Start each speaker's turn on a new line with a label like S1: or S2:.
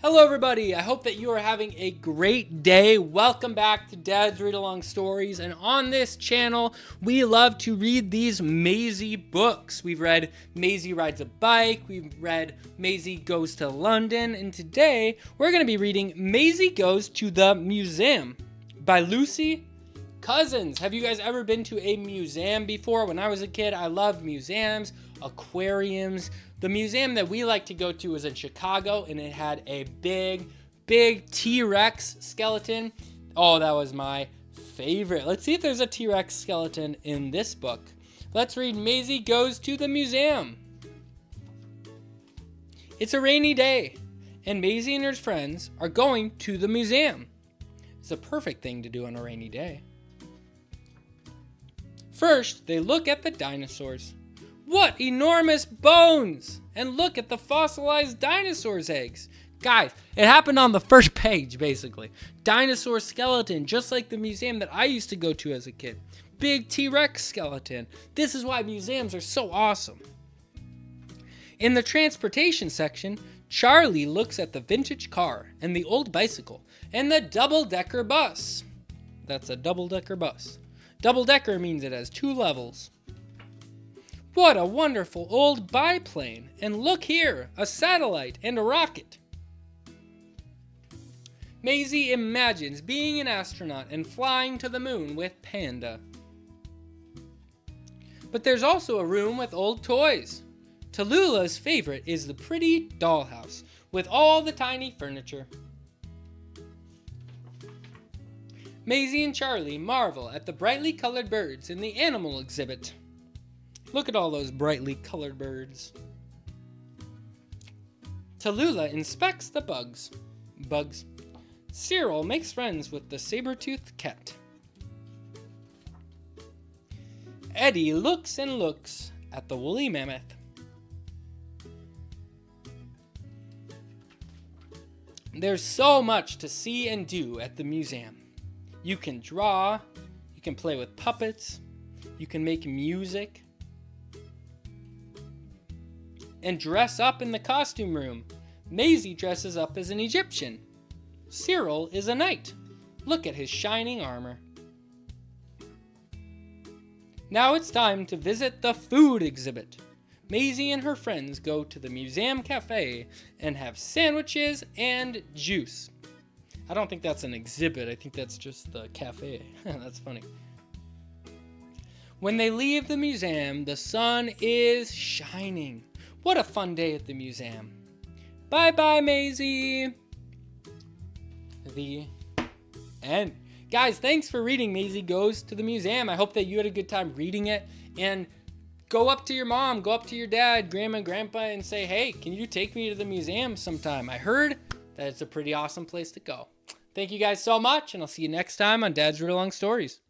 S1: Hello everybody, I hope that you are having a great day. Welcome back to Dad's Read Along Stories, and on this channel we love to read these Maisy books. We've read Maisy Rides a Bike, we've read Maisy Goes to London, and today we're going to be reading Maisy Goes to the Museum by Lucy Cousins. Have you guys ever been to a museum before? When I was a kid, I loved museums, aquariums. The museum that we like to go to was in Chicago, and it had a big T-Rex skeleton. Oh, that was my favorite. Let's see if there's a T-Rex skeleton in this book. Let's read Maisy Goes to the Museum. It's a rainy day, and Maisy and her friends are going to the museum. It's a perfect thing to do on a rainy day. First, they look at the dinosaurs. What enormous bones! And look at the fossilized dinosaur's eggs. Guys, it happened on the first page, basically. Dinosaur skeleton, just like the museum that I used to go to as a kid. Big T-Rex skeleton. This is why museums are so awesome. In the transportation section, Charlie looks at the vintage car and the old bicycle and the double-decker bus. That's a double-decker bus. Double-decker means it has 2 levels. What a wonderful old biplane! And look here, a satellite and a rocket. Maisy imagines being an astronaut and flying to the moon with Panda. But there's also a room with old toys. Tallulah's favorite is the pretty dollhouse with all the tiny furniture. Maisy and Charlie marvel at the brightly colored birds in the animal exhibit. Look at all those brightly colored birds. Tallulah inspects the bugs. Cyril makes friends with the saber-toothed cat. Eddie looks and looks at the woolly mammoth. There's so much to see and do at the museum. You can draw, you can play with puppets, you can make music, and dress up in the costume room. Maisy dresses up as an Egyptian. Cyril is a knight. Look at his shining armor. Now it's time to visit the food exhibit. Maisy and her friends go to the museum cafe and have sandwiches and juice. I don't think that's an exhibit. I think that's just the cafe. That's funny. When they leave the museum, the sun is shining. What a fun day at the museum. Bye-bye, Maisy. The end. Guys, thanks for reading Maisy Goes to the Museum. I hope that you had a good time reading it. And go up to your mom, go up to your dad, grandma, and grandpa, and say, hey, can you take me to the museum sometime? I heard that it's a pretty awesome place to go. Thank you guys so much, and I'll see you next time on Dad's Read Along Stories.